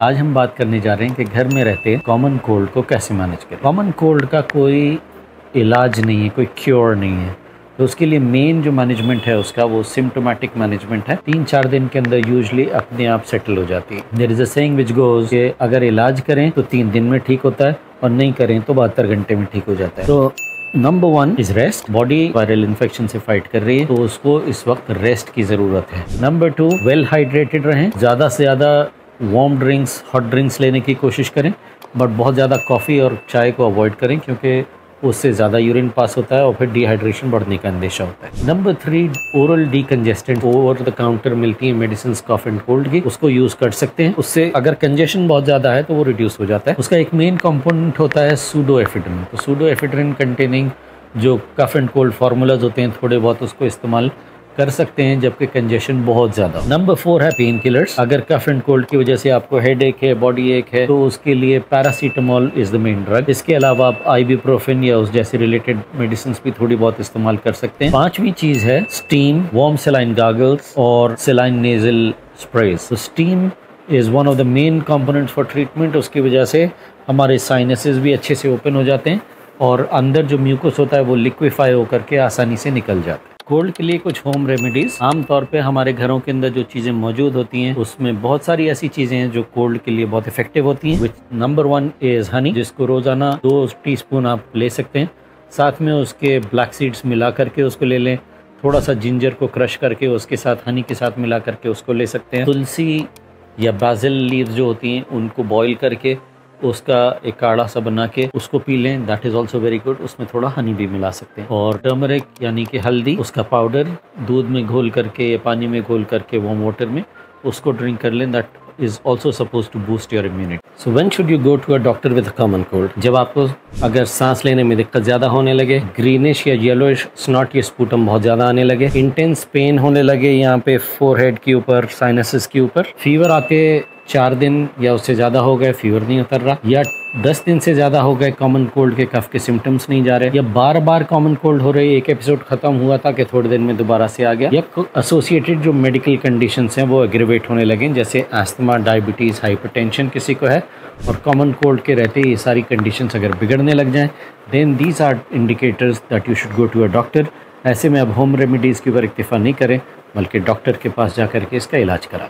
आज हम बात करने जा रहे हैं कि घर में रहते कॉमन कोल्ड को कैसे मैनेज करें। कॉमन कोल्ड का कोई इलाज नहीं है, कोई क्योर नहीं है, तो उसके लिए मेन जो मैनेजमेंट है उसका वो सिम्टोमेटिक मैनेजमेंट है। 3-4 दिन के अंदर यूजुअली अपने आप सेटल हो जाती है। There is a saying which goes कि अगर इलाज करें तो 3 दिन में ठीक होता है और नहीं करें तो 72 घंटे में ठीक हो जाता है। तो number 1 is rest. Body viral infection से फाइट कर रही है तो उसको इस वक्त रेस्ट की जरूरत है। नंबर 2 वेल हाइड्रेटेड रहें, ज़्यादा से ज़्यादा वार्म ड्रिंक्स, हॉट ड्रिंक्स लेने की कोशिश करें, बट बहुत ज़्यादा कॉफ़ी और चाय को अवॉइड करें क्योंकि उससे ज़्यादा यूरिन पास होता है और फिर डिहाइड्रेशन बढ़ने का अंदेशा होता है। Number 3 oral decongestant, over the counter मिलती है मेडिसिन कॉफ एंड कोल्ड की, उसको यूज़ कर सकते हैं। उससे अगर कंजेशन बहुत ज़्यादा है तो वो रिड्यूस हो जाता है। उसका एक मेन कंपोनेंट होता है सूडोएफिड्रिन। तो सूडोएफिड्रिन कंटेनिंग जो कफ एंड कोल्ड फार्मूलाज होते हैं थोड़े बहुत उसको इस्तेमाल कर सकते हैं जबकि कंजेशन बहुत ज़्यादा। नंबर 4 है पेन किलर्स। अगर कफ एंड कोल्ड की वजह से आपको हेडेक है, बॉडी एक है, तो उसके लिए paracetamol is the main drug. इसके अलावा आप आइबुप्रोफेन या उस जैसे रिलेटेड मेडिसिन भी थोड़ी बहुत इस्तेमाल कर सकते हैं। 5वीं चीज़ है स्टीम, वार्म सेलाइन गागल्स और सेलाइन नेजल स्प्रेज। तो steam is one of the main components for treatment. उसकी वजह से हमारे साइनसेस भी अच्छे से ओपन हो जाते हैं और अंदर जो म्यूकस होता है वो लिक्विफाई होकर के आसानी से निकल जाता है। कोल्ड के लिए कुछ होम रेमेडीज, आमतौर पे हमारे घरों के अंदर जो चीज़ें मौजूद होती हैं उसमें बहुत सारी ऐसी चीज़ें हैं जो कोल्ड के लिए बहुत इफेक्टिव होती हैं। नंबर 1 इज़ हनी, जिसको रोज़ाना 2 टीस्पून आप ले सकते हैं। साथ में उसके ब्लैक सीड्स मिला करके उसको ले लें। थोड़ा सा जिंजर को क्रश करके उसके साथ हनी के साथ मिला करके उसको ले सकते हैं। तुलसी या बाजिल लीव्स जो होती हैं उनको बॉईल करके उसका एक काढ़ा सा बना के उसको पी लें, that is also very good. उसमें थोड़ा हनी भी मिला सकते हैं। और टर्मरिक यानी कि हल्दी, उसका पाउडर दूध में घोल करके या पानी में घोल करके वार्म वाटर में उसको ड्रिंक कर लें, that is also suppose to boost your immunity. So when should you go to a doctor with common cold? जब आपको अगर सांस लेने में दिक्कत ज़्यादा होने लगे, ग्रीनिश या येलोइश स्नॉट या स्पूटम बहुत ज़्यादा आने लगे, इंटेंस पेन होने लगे यहाँ पे फोरहेड के ऊपर, साइनसेस के ऊपर, फीवर आके 4 दिन या उससे ज़्यादा हो गए फीवर नहीं उतर रहा, या 10 दिन से ज़्यादा हो गए कॉमन कोल्ड के कफ के सिम्टम्स नहीं जा रहे, या बार बार कॉमन कोल्ड हो रही है, एक एपिसोड खत्म हुआ था कि थोड़े दिन में दोबारा से आ गया, या एसोसिएटेड जो मेडिकल कंडीशंस हैं वो एग्रीवेट होने लगे जैसे अस्थमा, डायबिटीज़, हाइपरटेंशन किसी को है, और कॉमन कोल्ड के रहते ये सारी कंडीशंस अगर बिगड़ने लग जाएं, then these are indicators that you should go to a doctor. ऐसे में अब होम रेमेडीज़ के ऊपर इक्तिफा नहीं करें बल्कि डॉक्टर के पास जा करके इसका इलाज कराएं।